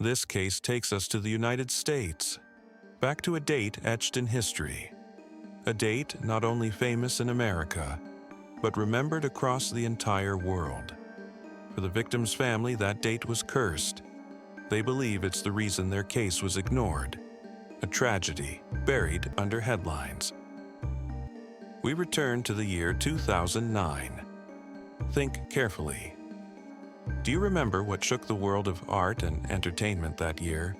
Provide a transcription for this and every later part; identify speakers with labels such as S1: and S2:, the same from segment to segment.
S1: This case takes us to the United States, back to a date etched in history. A date not only famous in America, but remembered across the entire world. For the victim's family, that date was cursed. They believe it's the reason their case was ignored. A tragedy buried under headlines. We return to the year 2009. Think carefully. Do you remember what shook the world of art and entertainment that year?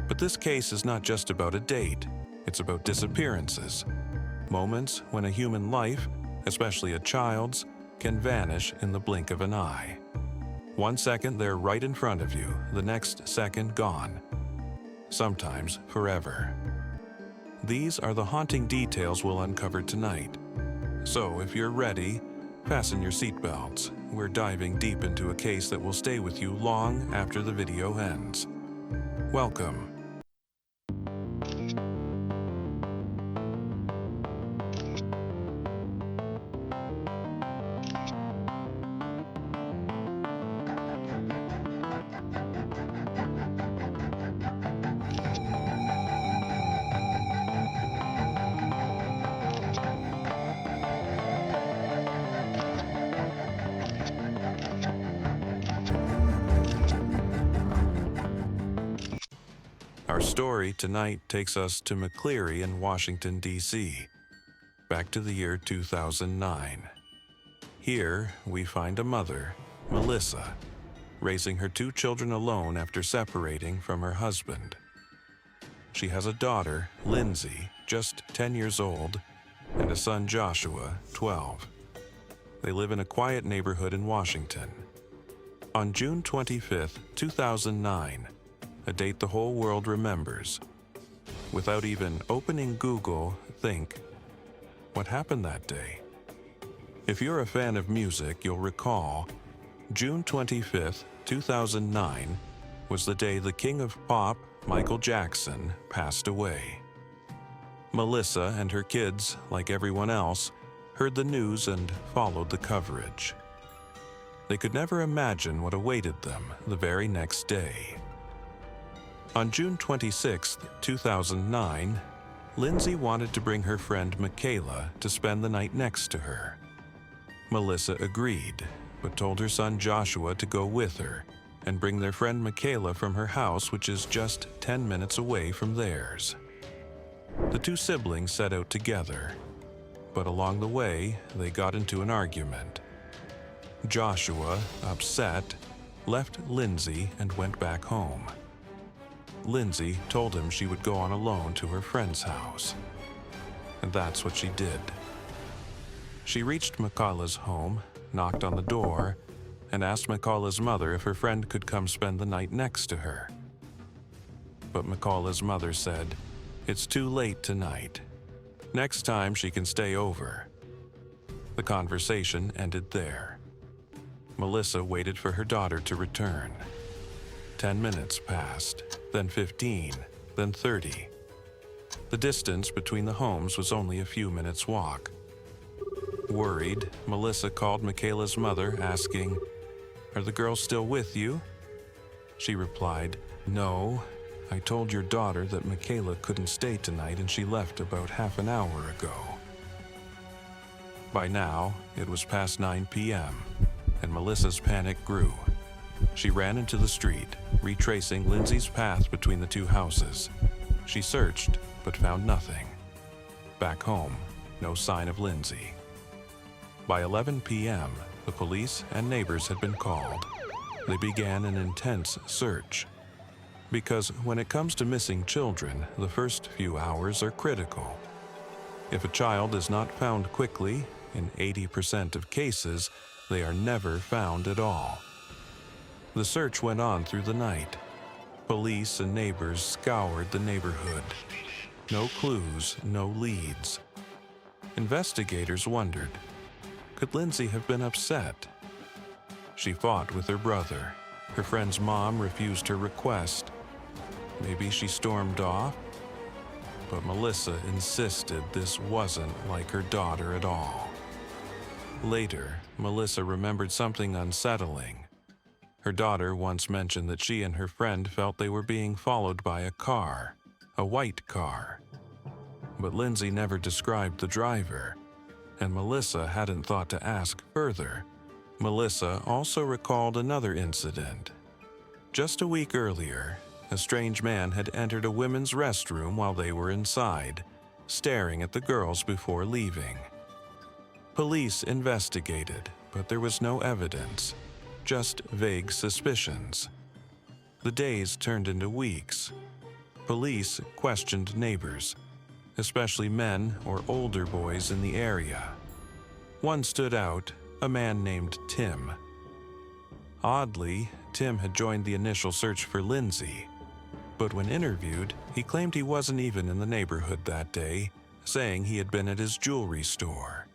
S1: But this case is not just about a date. It's about disappearances. Moments when a human life, especially a child's, can vanish in the blink of an eye. 1 second they're right in front of you, the next second gone. Sometimes forever. These are the haunting details we'll uncover tonight. So if you're ready, fasten your seatbelts. We're diving deep into a case that will stay with you long after the video ends. Welcome. Our story tonight takes us to McCleary in Washington, D.C., back to the year 2009. Here, we find a mother, Melissa, raising her 2 children alone after separating from her husband. She has a daughter, Lindsey, just 10 years old, and a son, Joshua, 12. They live in a quiet neighborhood in Washington. On June 25, 2009, a date the whole world remembers. Without even opening Google, think, what happened that day? If you're a fan of music, you'll recall June 25, 2009 was the day the king of pop, Michael Jackson, passed away. Melissa and her kids, like everyone else, heard the news and followed the coverage. They could never imagine what awaited them the very next day. On June 26, 2009, Lindsey wanted to bring her friend Michaela to spend the night next to her. Melissa agreed, but told her son Joshua to go with her and bring their friend Michaela from her house, which is just 10 minutes away from theirs. The 2 siblings set out together, but along the way, they got into an argument. Joshua, upset, left Lindsey and went back home. Lindsey told him she would go on alone to her friend's house. And that's what she did. She reached Michaela's home, knocked on the door, and asked Michaela's mother if her friend could come spend the night next to her. But Michaela's mother said, "It's too late tonight. Next time she can stay over." The conversation ended there. Melissa waited for her daughter to return. 10 minutes passed, then 15, then 30. The distance between the homes was only a few minutes' walk. Worried, Melissa called Michaela's mother, asking, "Are the girls still with you?" She replied, "No, I told your daughter that Michaela couldn't stay tonight and she left about half an hour ago." By now, it was past 9 p.m., and Melissa's panic grew. She ran into the street, retracing Lindsey's path between the 2 houses. She searched, but found nothing. Back home, no sign of Lindsey. By 11 p.m., the police and neighbors had been called. They began an intense search. Because when it comes to missing children, the first few hours are critical. If a child is not found quickly, in 80% of cases, they are never found at all. The search went on through the night. Police and neighbors scoured the neighborhood. No clues, no leads. Investigators wondered, could Lindsey have been upset? She fought with her brother. Her friend's mom refused her request. Maybe she stormed off? But Melissa insisted this wasn't like her daughter at all. Later, Melissa remembered something unsettling. Her daughter once mentioned that she and her friend felt they were being followed by a car, a white car. But Lindsey never described the driver, and Melissa hadn't thought to ask further. Melissa also recalled another incident. Just a week earlier, a strange man had entered a women's restroom while they were inside, staring at the girls before leaving. Police investigated, but there was no evidence, just vague suspicions. The days turned into weeks. Police questioned neighbors, especially men or older boys in the area. One stood out, a man named Tim. Oddly, Tim had joined the initial search for Lindsey, but when interviewed, he claimed he wasn't even in the neighborhood that day, saying he had been at his jewelry store.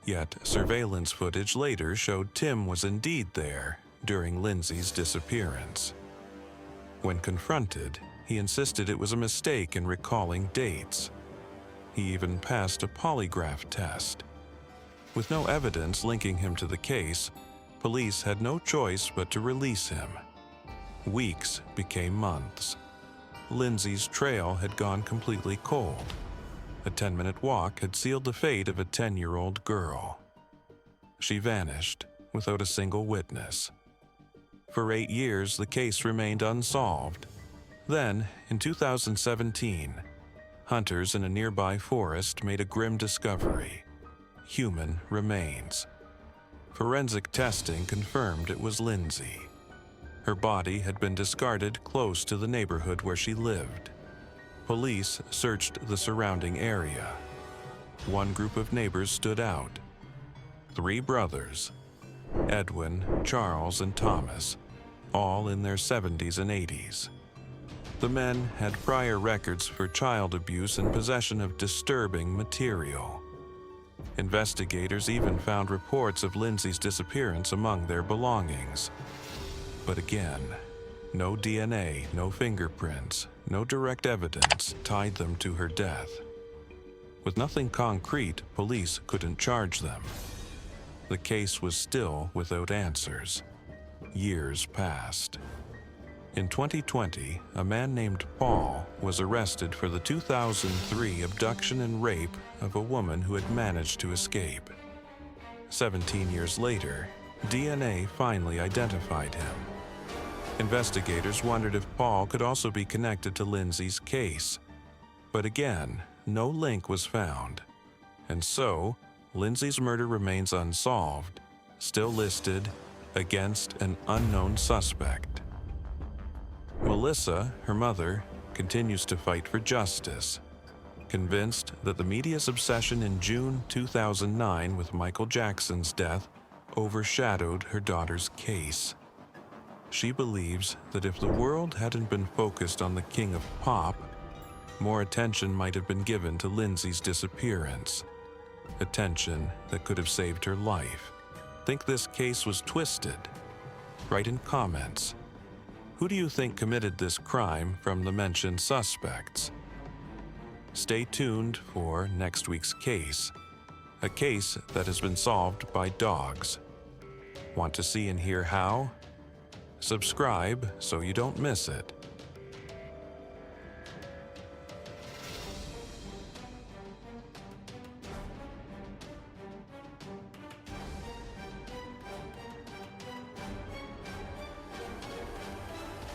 S1: Yet, surveillance footage later showed Tim was indeed there during Lindsey's disappearance. When confronted, he insisted it was a mistake in recalling dates. He even passed a polygraph test. With no evidence linking him to the case, police had no choice but to release him. Weeks became months. Lindsey's trail had gone completely cold. A 10-minute walk had sealed the fate of a 10-year-old girl. She vanished without a single witness. For 8 years, the case remained unsolved. Then, in 2017, hunters in a nearby forest made a grim discovery: human remains. Forensic testing confirmed it was Lindsey. Her body had been discarded close to the neighborhood where she lived. Police searched the surrounding area. One group of neighbors stood out: 3 brothers, Edwin, Charles, and Thomas, all in their 70s and 80s. The men had prior records for child abuse and possession of disturbing material. Investigators even found reports of Lindsey's disappearance among their belongings. But again, no DNA, no fingerprints, no direct evidence tied them to her death. With nothing concrete, police couldn't charge them. The case was still without answers. Years passed. In 2020, a man named Paul was arrested for the 2003 abduction and rape of a woman who had managed to escape. 17 years later, DNA finally identified him. Investigators wondered if Paul could also be connected to Lindsey's case. But again, no link was found. And so, Lindsey's murder remains unsolved, still listed against an unknown suspect. Melissa, her mother, continues to fight for justice, convinced that the media's obsession in June 2009 with Michael Jackson's death overshadowed her daughter's case. She believes that if the world hadn't been focused on the king of pop, more attention might have been given to Lindsey's disappearance. Attention that could have saved her life. Think this case was twisted? Write in comments. Who do you think committed this crime from the mentioned suspects? Stay tuned for next week's case, a case that has been solved by dogs. Want to see and hear how? Subscribe so you don't miss it.